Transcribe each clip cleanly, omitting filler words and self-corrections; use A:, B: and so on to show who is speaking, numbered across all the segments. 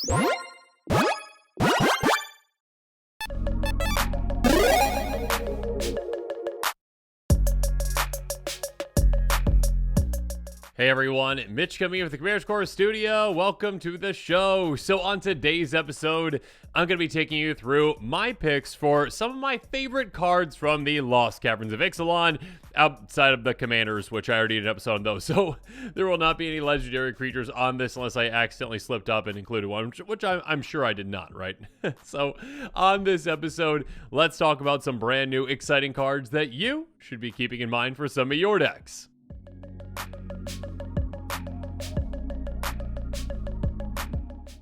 A: Hey everyone, Mitch coming in with the Commander's Core Studio. Welcome to the show. So on today's episode, I'm going to be taking you through my picks for some of my favorite cards from the Lost Caverns of Ixalan, outside of the Commanders, which I already did an episode on those. So there will not be any legendary creatures on this unless I accidentally slipped up and included one, which I'm sure I did not, right? So on this episode, let's talk about some brand new exciting cards that you should be keeping in mind for some of your decks.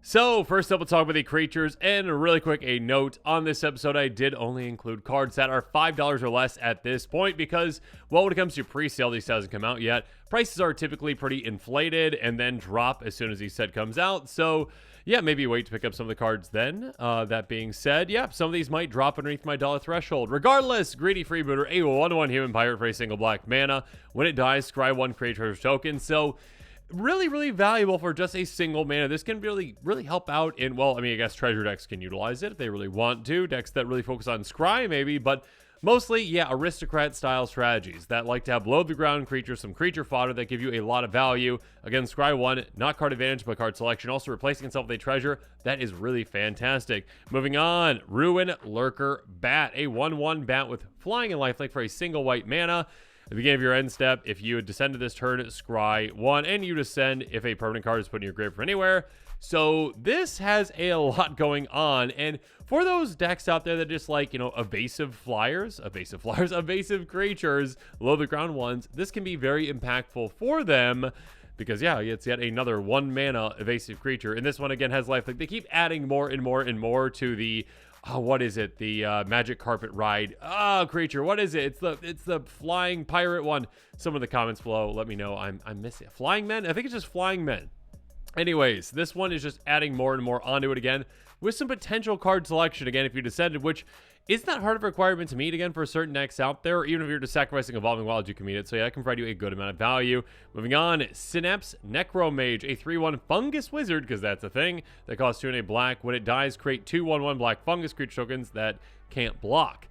A: So first up, we'll talk about the creatures, and really quick, a note on this episode, I did only include cards that are $5 or less at this point because, well, when it comes to pre-sale, these hasn't come out yet. Prices are typically pretty inflated and then drop as soon as the set comes out. So yeah, maybe wait to pick up some of the cards then. That being said, yeah, some of these might drop underneath my $1 threshold. Regardless, Greedy Freebooter, a 1/1 human pirate for a single black mana. When it dies, scry 1, create treasure token. So really valuable for just a single mana. This can really help out in, well, I mean, I guess treasure decks can utilize it if they really want to. Decks that really focus on scry maybe, but mostly, yeah, aristocrat style strategies that like to have below the ground creatures, some creature fodder that give you a lot of value. Again, scry 1, not card advantage, but card selection. Also replacing itself with a treasure. That is really fantastic. Moving on, Ruin Lurker Bat, a 1/1 bat with flying and lifelink for a single white mana. At the beginning of your end step, if you descend to this turn, scry 1, and you descend if a permanent card is put in your grave from anywhere. So this has a lot going on, and for those decks out there that just like, you know, evasive creatures, low the ground ones, this can be very impactful for them. Because, yeah, it's yet another 1 mana evasive creature. And this one, again, has life. Like, they keep adding more and more to the, what is it? The Magic Carpet Ride creature. What is it? It's the Flying Pirate one. Some of the comments below, let me know. I'm missing it. Flying Men? I think it's just Flying Men. Anyways, this one is just adding more and more onto it again with some potential card selection again if you descended, which isn't that hard of a requirement to meet again for certain decks out there. Even if you're just sacrificing Evolving Wilds, you can meet it. So yeah, that can provide you a good amount of value. Moving on, Synapse Necromage, a 3/1 fungus wizard, because that's a thing that costs 2 and a black. When it dies, create 2 1/1 black fungus creature tokens that can't block.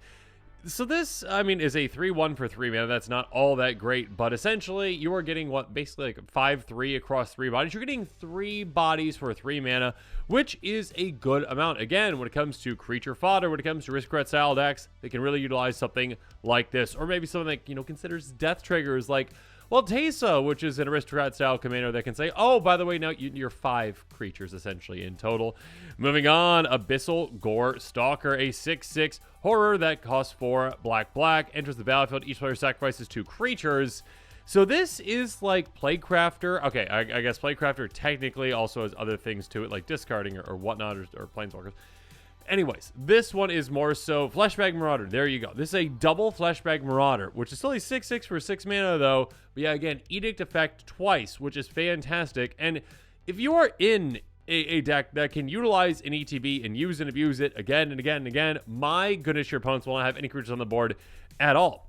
A: So this, I mean, is a 3/1 for 3 mana. That's not all that great, but essentially you are getting what, basically like 5/3 across 3 bodies. You're getting 3 bodies for 3 mana, which is a good amount. Again, when it comes to creature fodder, when it comes to aristocrat style decks, they can really utilize something like this, or maybe something that, you know, considers death triggers like, well, Teysa, which is an aristocrat-style commander that can say, oh, by the way, now you're 5 creatures, essentially, in total. Moving on, Abyssal Gore Stalker, a 6/6 horror that costs 4 black, enters the battlefield. Each player sacrifices 2 creatures. So this is like Plaguecrafter. Okay, I guess Plaguecrafter technically also has other things to it, like discarding or whatnot, or Planeswalkers. Anyways, this one is more so Fleshbag Marauder. There you go. This is a double Fleshbag Marauder, which is still a 6/6 for 6 mana, though. But yeah, again, Edict effect twice, which is fantastic. And if you are in a deck that can utilize an ETB and use and abuse it again and again and again, my goodness, your opponents will not have any creatures on the board at all.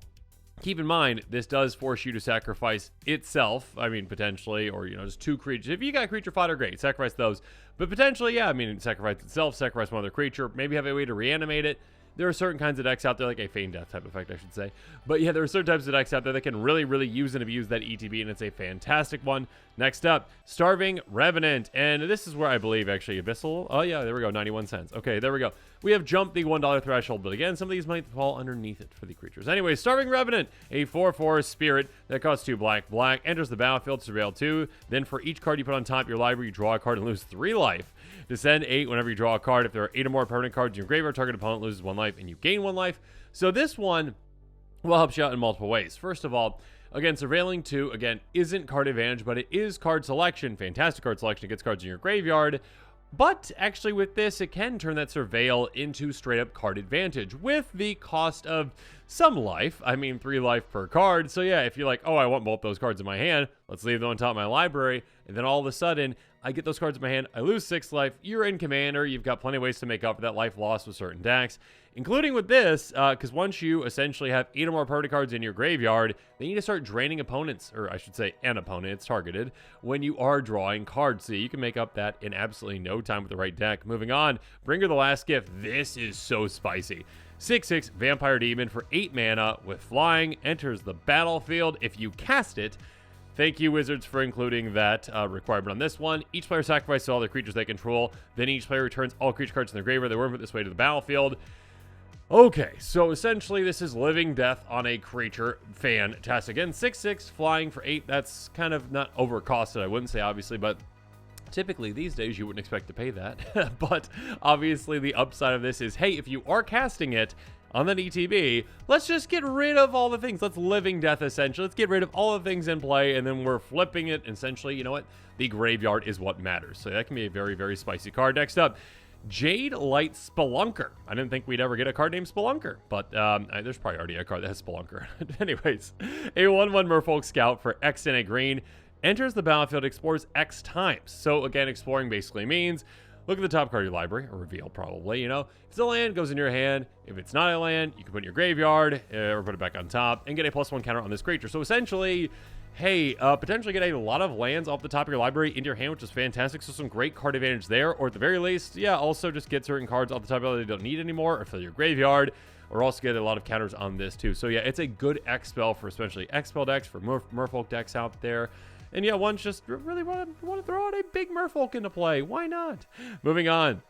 A: Keep in mind, this does force you to sacrifice itself. I mean, potentially, or, you know, just 2 creatures. If you got creature fodder, great, sacrifice those. But potentially, yeah, I mean, sacrifice itself, sacrifice one other creature, maybe have a way to reanimate it. There are certain kinds of decks out there, like a Feign Death type effect, I should say. But yeah, there are certain types of decks out there that can really use and abuse that ETB, and it's a fantastic one. Next up, Starving Revenant. And this is where I believe, actually, Abyssal. Oh, yeah, there we go, 91 cents. Okay, there we go. We have jumped the $1 threshold, but again, some of these might fall underneath it for the creatures. Anyway, Starving Revenant, a 4/4 spirit that costs 2 black, enters the battlefield, surveil 2. Then for each card you put on top of your library, you draw a card and lose 3 life. Descend 8 whenever you draw a card. If there are 8 or more permanent cards in your graveyard, target opponent loses 1 life and you gain 1 life. So this one will help you out in multiple ways. First of all, again, surveilling 2, again, isn't card advantage, but it is card selection. Fantastic card selection. It gets cards in your graveyard. But actually with this, it can turn that surveil into straight up card advantage with the cost of some life. I mean, 3 life per card. So yeah, if you're like, oh, I want both those cards in my hand, let's leave them on top of my library. And then all of a sudden, I get those cards in my hand, I lose 6 life, you're in Commander, you've got plenty of ways to make up for that life lost with certain decks, including with this, because once you essentially have 8 or more priority cards in your graveyard, they need to start draining opponents, or I should say an opponent, it's targeted, when you are drawing cards. So you can make up that in absolutely no time with the right deck. Moving on, Bringer the Last Gift. This is so spicy. 6/6 Vampire Demon for 8 mana with flying, enters the battlefield if you cast it. Thank you, Wizards, for including that requirement on this one. Each player sacrifices all their creatures they control. Then each player returns all creature cards in their graveyard they were put this way to the battlefield. Okay, so essentially this is living death on a creature. Fantastic. Again, 6/6 flying for 8. That's kind of not overcosted, I wouldn't say, obviously, but typically these days you wouldn't expect to pay that. But obviously the upside of this is, hey, if you are casting it on that ETB, let's just get rid of all the things. Let's living death, essentially. Let's get rid of all the things in play, and then we're flipping it. Essentially, you know what? The graveyard is what matters. So that can be a very, very spicy card. Next up, Jade Light Spelunker. I didn't think we'd ever get a card named Spelunker, but there's probably already a card that has Spelunker. Anyways, a 1/1 Merfolk Scout for X and a green. Enters the battlefield, explores X times. So again, exploring basically means look at the top card of your library, or reveal probably, you know. If it's a land, it goes in your hand. If it's not a land, you can put it in your graveyard, or put it back on top, and get a +1 counter on this creature. So essentially, hey, potentially get a lot of lands off the top of your library into your hand, which is fantastic. So some great card advantage there, or at the very least, yeah, also just get certain cards off the top of your library you don't need anymore, or fill your graveyard, or also get a lot of counters on this too. So yeah, it's a good X spell for especially X spell decks, for Merfolk decks out there. And yeah, one's just really want to throw out a big Merfolk into play. Why not? Moving on.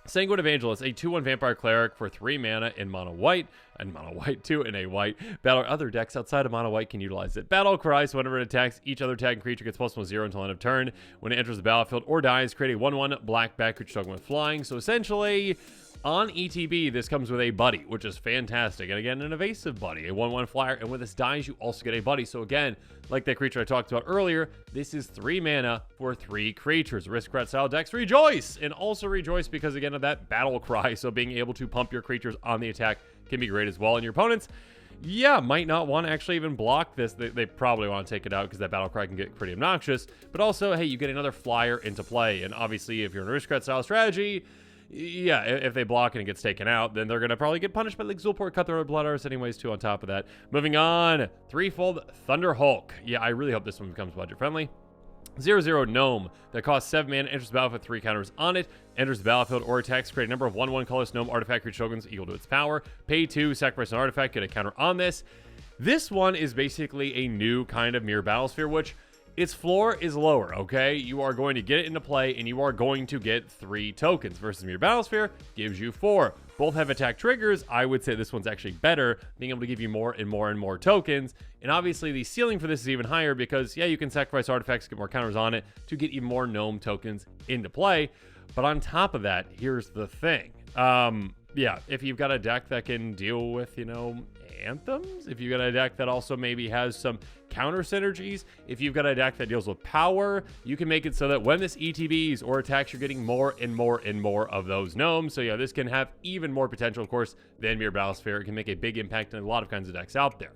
A: Sanguine Evangelist, a 2/1 Vampire Cleric for 3 mana in mono white, and mono white too in a white. Battle other decks outside of mono white can utilize it. Battle Cry, so whenever it attacks, each other tagging creature gets +1/+0 until end of turn. When it enters the battlefield or dies, create a 1/1 black bat creature token with flying. So essentially, on ETB, this comes with a buddy, which is fantastic. And again, an evasive buddy, a 1/1 flyer. And when this dies, you also get a buddy. So again, like that creature I talked about earlier, this is 3 mana for 3 creatures. Aristocrat style decks, rejoice! And also rejoice because, again, of that Battle Cry. So being able to pump your creatures on the attack can be great as well. And your opponents, yeah, might not want to actually even block this. They probably want to take it out because that Battle Cry can get pretty obnoxious. But also, hey, you get another flyer into play. And obviously, if you're an Aristocrat style strategy, yeah, if they block and it gets taken out, then they're going to probably get punished by like Zulport, Cutthroat, Blood Artist anyways, too, on top of that. Moving on, threefold Thunder Hulk. Yeah, I really hope this one becomes budget-friendly. 0/0 Gnome that costs 7 mana, enters the battlefield with 3 counters on it, enters the battlefield or attacks, create a number of 1/1 colorless Gnome artifact creature tokens equal to its power. Pay 2, sacrifice an artifact, get a counter on this. This one is basically a new kind of Mirror Battlesphere, which its floor is lower, okay? You are going to get it into play, and you are going to get 3 tokens, versus Mirror Battlesphere gives you 4. Both have attack triggers. I would say this one's actually better, being able to give you more and more and more tokens. And obviously, the ceiling for this is even higher because, yeah, you can sacrifice artifacts, get more counters on it to get even more Gnome tokens into play. But on top of that, here's the thing. Yeah, if you've got a deck that can deal with, you know, anthems, if you've got a deck that also maybe has some counter synergies, if you've got a deck that deals with power, you can make it so that when this ETBs or attacks, you're getting more and more and more of those gnomes. So yeah, this can have even more potential, of course, than Mirror Battlesphere. It can make a big impact in a lot of kinds of decks out there.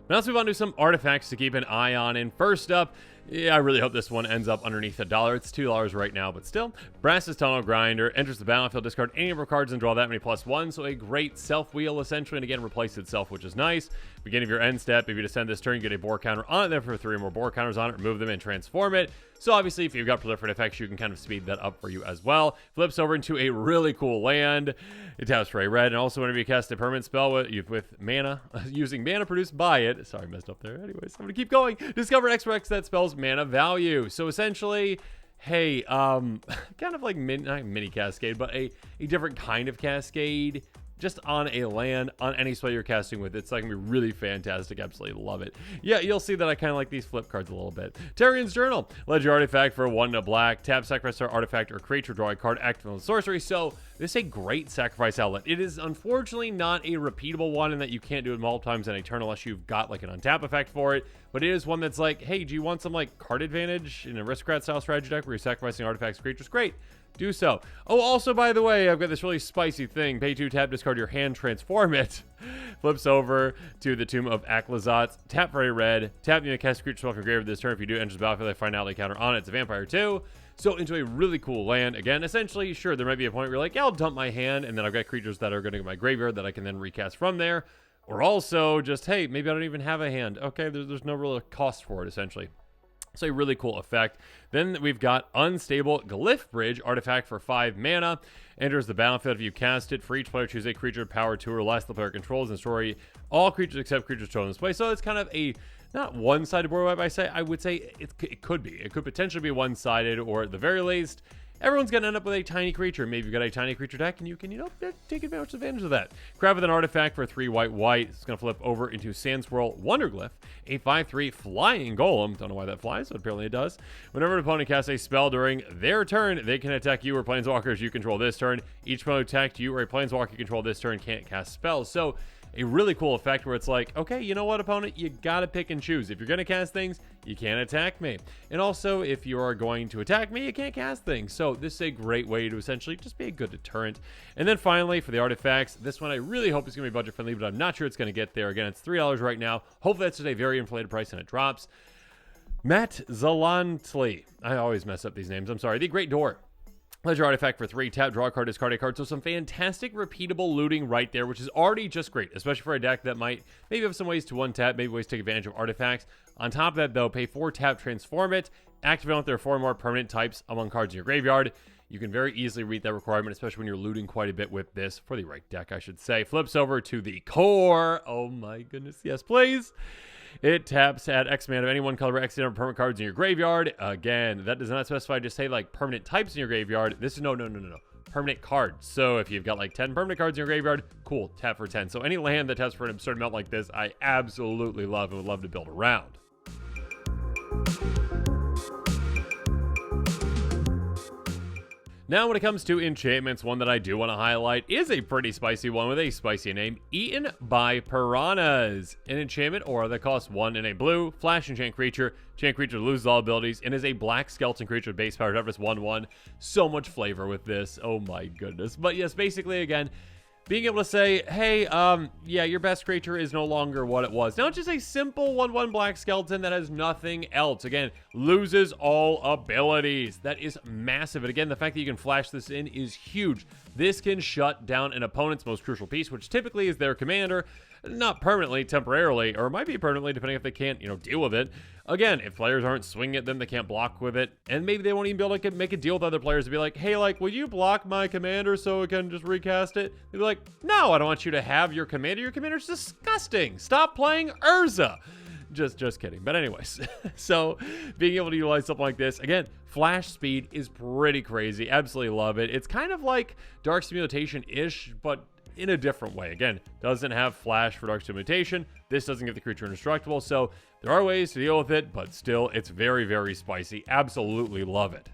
A: Now let's move on to some artifacts to keep an eye on. And first up, yeah, I really hope this one ends up underneath $1. It's $2 right now, but still. Brass's Tunnel Grinder enters the battlefield, discard any of your cards and draw that many +1. So a great self-wheel, essentially, and again, replace itself, which is nice. Beginning of your end step, if you descend this turn, you get a boar counter on it, then for 3 more boar counters on it, remove them and transform it. So obviously, if you've got proliferate effects, you can kind of speed that up for you as well. Flips over into a really cool land. It taps for a red, and also whenever you cast a permanent spell with mana, using mana produced by it. Sorry, I messed up there. Anyways, I'm going to keep going. Discover X that spell's mana value. So essentially, hey, kind of like not mini cascade, but a different kind of cascade. Just on a land, on any spell you're casting with. It's like going to be really fantastic. Absolutely love it. Yeah, you'll see that I kind of like these flip cards a little bit. Terrian's Journal. Legendary artifact for 1 black. Tap, sacrifice our artifact or creature, draw a card, activate on sorcery. So this is a great sacrifice outlet. It is unfortunately not a repeatable one in that you can't do it multiple times in a turn unless you've got like an untap effect for it, but it is one that's like, hey, do you want some like card advantage in an aristocrat style strategy deck where you're sacrificing artifacts, creatures? Great. Do so. Oh, also, by the way, I've got this really spicy thing. Pay 2, tap, discard your hand, transform it. Flips over to the Tomb of Aklazot. Tap for a red. Tap the cast creature spell from graveyard this turn. If you do, enters the battlefield, they find out they counter on it. It's a vampire too. So into a really cool land. Again, essentially, sure, there might be a point where you're like, yeah, I'll dump my hand, and then I've got creatures that are going to go to my graveyard that I can then recast from there. Or also just, hey, maybe I don't even have a hand. Okay, there's no real cost for it, essentially. So a really cool effect. Then we've got Unstable Glyph Bridge, artifact for 5 mana. Enters the battlefield if you cast it. For each player, choose a creature power 2 or less the player controls and destroy all creatures except creatures chosen in this way. So it's kind of a not one-sided board wipe. I would say it could be. It could potentially be one-sided, or at the very least, everyone's going to end up with a tiny creature. Maybe you've got a tiny creature deck, and you can, take advantage of that. Craft with an artifact for 3 white. It's going to flip over into Sandswirl Wonderglyph, a 5/3 flying golem. Don't know why that flies, but apparently it does. Whenever an opponent casts a spell during their turn, they can attack you or planeswalkers you control this turn. Each opponent attacked you or a planeswalker you control this turn can't cast spells. So a really cool effect where it's like, okay, you know what, opponent? You gotta pick and choose. If you're gonna cast things, you can't attack me. And also, if you are going to attack me, you can't cast things. So this is a great way to essentially just be a good deterrent. And then finally, for the artifacts, this one I really hope is gonna be budget friendly, but I'm not sure it's gonna get there. Again, it's $3 right now. Hopefully that's just a very inflated price and it drops. Matt Zalantli. I always mess up these names. I'm sorry. The Great Door. Ledger artifact for 3, tap, draw a card, discard a card. So some fantastic repeatable looting right there, which is already just great, especially for a deck that might maybe have some ways to one-tap, maybe ways to take advantage of artifacts. On top of that, though, pay 4, tap, transform it, activate if there are 4 more permanent types among cards in your graveyard. You can very easily read that requirement, especially when you're looting quite a bit with this, for the right deck, I should say. Flips over to the core. Oh my goodness, yes, please. It taps at X mana of any one color X number of permanent cards in your graveyard. Again, that does not specify just say like permanent types in your graveyard. This is no. Permanent cards. So if you've got like 10 permanent cards in your graveyard, cool, tap for 10. So any land that taps for an absurd amount like this, I absolutely love and would love to build around. Now, when it comes to enchantments, one that I do want to highlight is a pretty spicy one with a spicy name, Eaten by Piranhas. An enchantment aura that costs 1 and a blue, flash enchant creature. Enchant creature loses all abilities and is a black skeleton creature with base power toughness 1/1. So much flavor with this. Oh my goodness. But yes, basically, again, being able to say, hey, yeah, your best creature is no longer what it was. Now, it's just a simple 1/1 black skeleton that has nothing else. Again, loses all abilities. That is massive. And again, the fact that you can flash this in is huge. This can shut down an opponent's most crucial piece, which typically is their commander. Not permanently, temporarily, or it might be permanently, depending if they can't, deal with it. Again, if players aren't swinging at them, they can't block with it. And maybe they won't even be able to make a deal with other players to be like, hey, will you block my commander so it can just recast it? They'd be like, no, I don't want you to have your commander. Your commander's disgusting. Stop playing Urza. Just kidding. But anyways, so being able to utilize something like this, again, flash speed is pretty crazy. Absolutely love it. It's kind of like Dark Mutation-ish, but in a different way. Again, doesn't have flash for Dark Mutation. This doesn't give the creature indestructible. So there are ways to deal with it, but still, it's very, very spicy. Absolutely love it.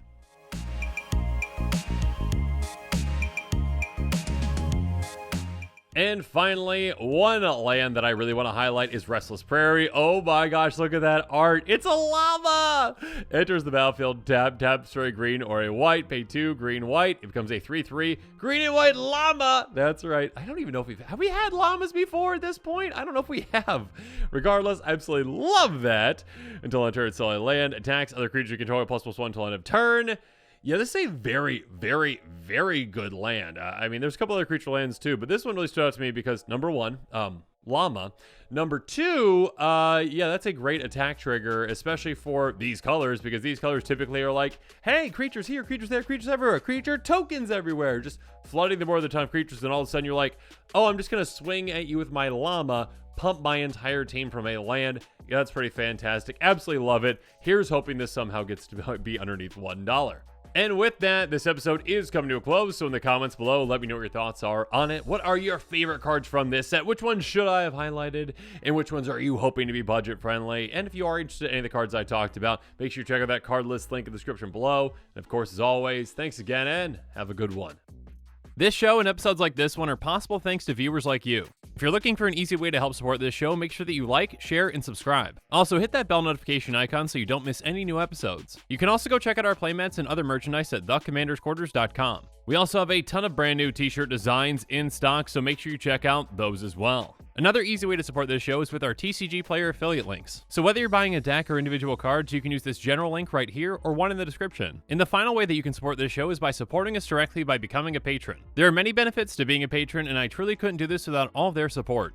A: And finally, one land that I really want to highlight is Restless Prairie. Oh my gosh, look at that art. It's a llama! Enters the battlefield, tap, for a green or a white, pay 2, green, white. It becomes a 3/3 green and white llama. That's right. I don't even know if have we had llamas before at this point? I don't know if we have. Regardless, I absolutely love that. Until end of turn, solid land, attacks other creatures you control, ++1 until end of turn. Yeah, this is a very, very, very good land. I mean, there's a couple other creature lands too, but this one really stood out to me because number 1, llama. Number 2, yeah, that's a great attack trigger, especially for these colors, because these colors typically are like, hey, creatures here, creatures there, creatures everywhere, creature tokens everywhere, just flooding the board with a ton of creatures, and all of a sudden you're like, oh, I'm just going to swing at you with my llama, pump my entire team from a land. Yeah, that's pretty fantastic. Absolutely love it. Here's hoping this somehow gets to be underneath $1. And with that, this episode is coming to a close, so in the comments below, let me know what your thoughts are on it. What are your favorite cards from this set? Which ones should I have highlighted? And which ones are you hoping to be budget-friendly? And if you are interested in any of the cards I talked about, make sure you check out that card list link in the description below. And of course, as always, thanks again, and have a good one. This show and episodes like this one are possible thanks to viewers like you. If you're looking for an easy way to help support this show, make sure that you like, share, and subscribe. Also, hit that bell notification icon so you don't miss any new episodes. You can also go check out our playmats and other merchandise at thecommandersquarters.com. We also have a ton of brand new t-shirt designs in stock, so make sure you check out those as well. Another easy way to support this show is with our TCG player affiliate links. So whether you're buying a deck or individual cards, you can use this general link right here or one in the description. And the final way that you can support this show is by supporting us directly by becoming a patron. There are many benefits to being a patron, and I truly couldn't do this without all of their support.